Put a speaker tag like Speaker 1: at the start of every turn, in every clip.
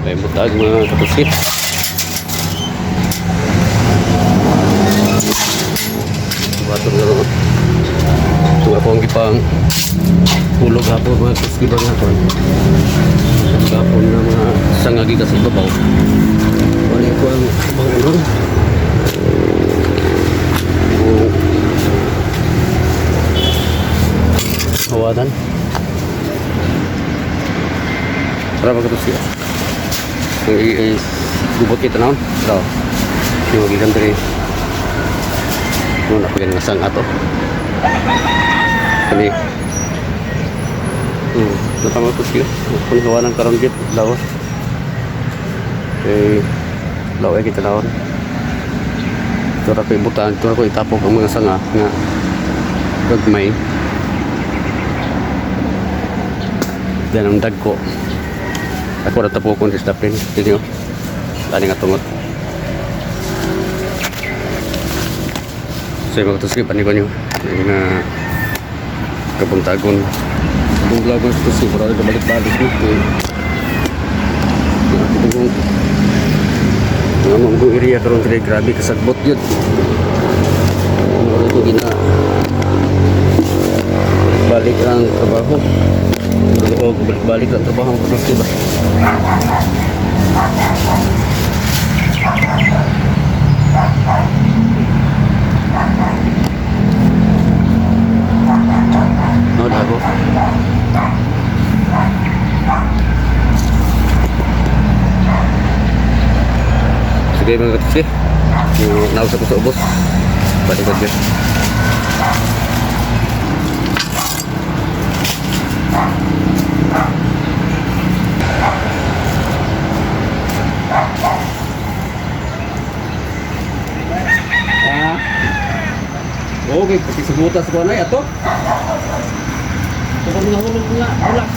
Speaker 1: May butag mga katuskit. Bato nga ron. Ito nga po ang gipang hulog hapon mga katuskit ba nga po. Hapon na mga sangagi kasi babaw. Wala ko ang mga ron. Hawadan. Para magkatuskit. Ang gubot kita naon. Ito. Yung magigan diri. Ano na pagyan nga sang ato. Kani. Natama ko siya. Kung gawa ng karonggit, lawas. Okay. Laway kita naon. Ito na ko ibutan. Ito na ko itapok ang mga sanga nga gagmay. Yan ang dagko. Ako na tapokon sa stapin. Ito nyo. Tani nga tungot. So yung mga tuskip, ano ko nyo? Yung kabuntagon. Kung laban sa tuskip, para balik-balik nyo. Yung mga area karoon kaya grabe kasagbot yun. Ano ito gina balik ang trabaho. Balik ang trabaho ang tuskip. No, dago. Sige mga katusi. Yung nausap ko sa ubos. Balik ko dyan. Okay, pati sa butas ko na ito. Ito mga hulog nga, hulak.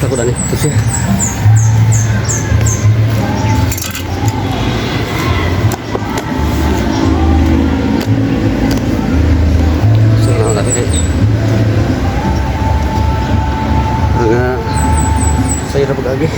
Speaker 1: ako na ito siya. So, nakalaki kayo. Mga saya na pag-agi.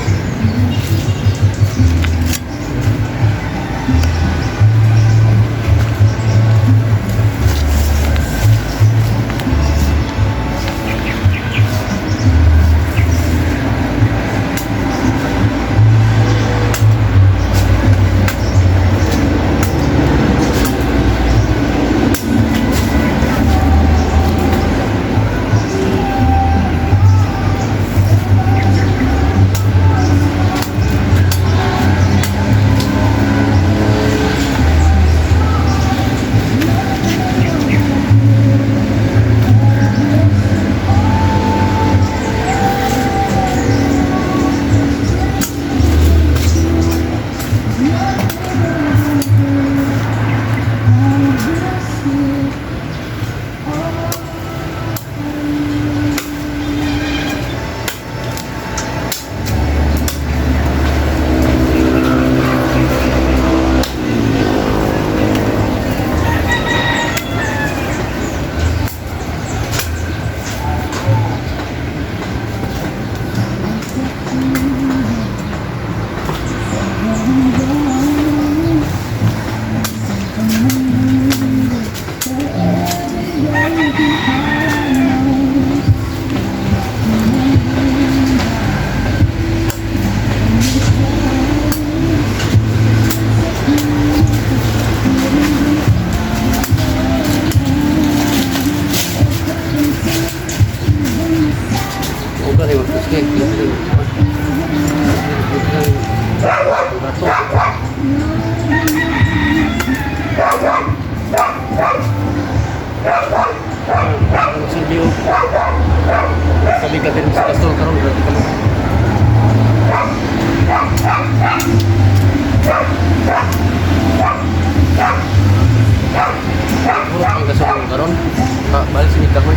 Speaker 1: Sabi ka din sa kasto karon berarti kamu. Ang kasto karon balik sini kamu.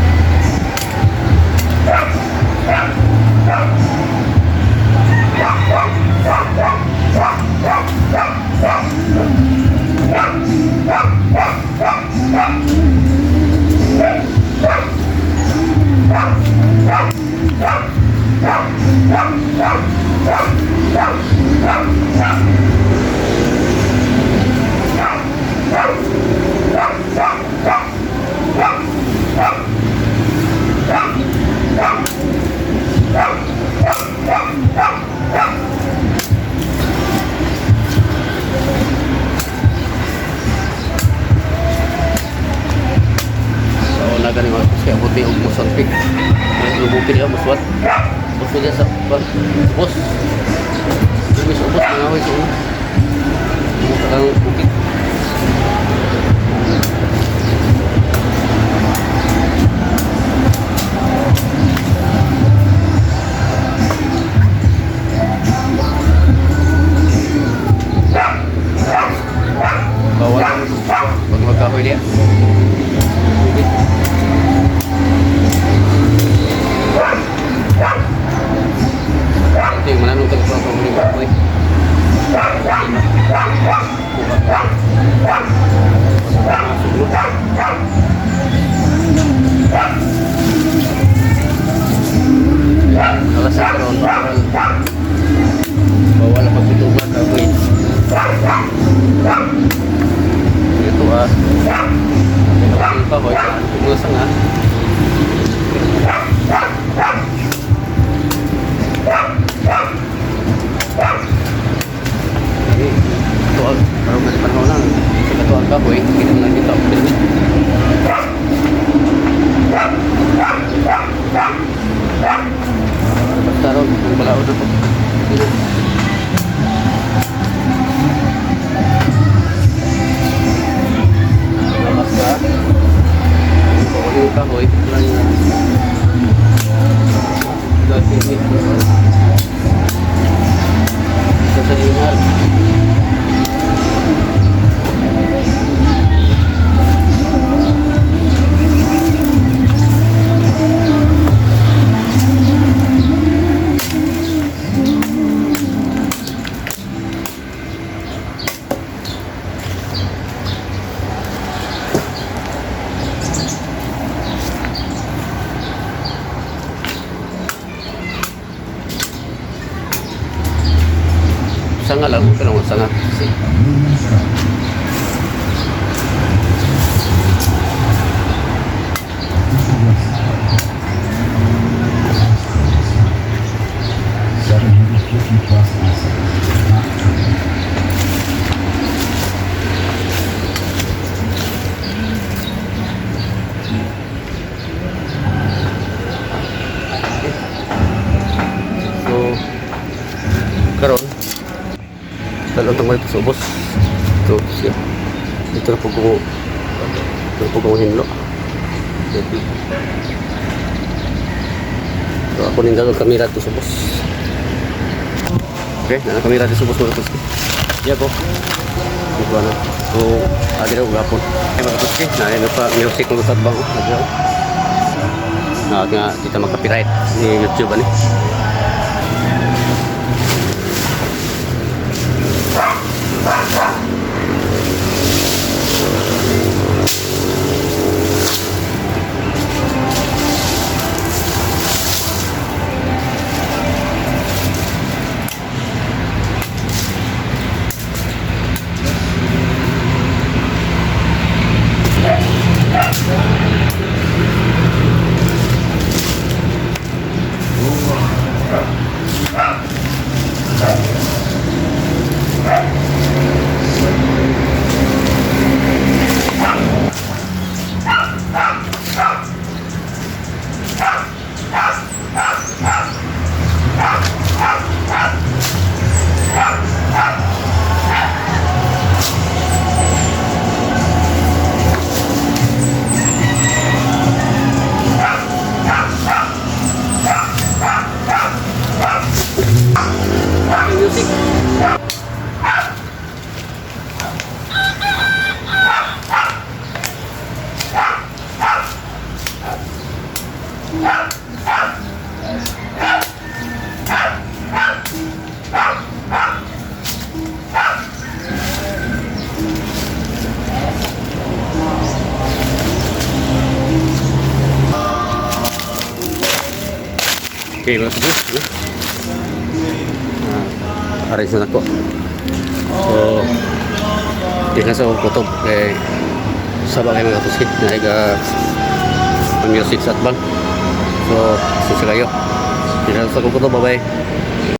Speaker 1: Naga ni Marcos kaya buti yung musot pick. Lubukin niya muswat. Gusto niya sa bus. Lumis ubos mengaway sa ulo. Mukha kang bukit. Bawal pag magkahoy dia. Ito yung mananong tagpapang pang-uling baboy. Alas sa karoon, bawal ang pagtutugan baboy. Ito ang baboy, tumulasang ha. Tuwag, parang mas panahon lang sa katuwag baboy, hindi naman lang dito basta ron, ang balaod na po lamas ka pawali yung baboy lang yung gagawin sa salingan sangat sih. So karon dalam tong mga subos ito siya dito na po ko hinlo. So ako rin dalang kamera dito subos. Okay, dalang kamera dito subos mga tuski. Iya ko dito na. So agi daw gapon ay mga tuski na ano pa music ng lusad bang na nga kita mag-copyright ni YouTube ani. Music. Okay, mga subos. Aray na ako. So, di na sa kutob kay sabang kayo mga tuskit na iga ang music sa atbang. So, sisa kayo. Di na sa kutob, bye-bye.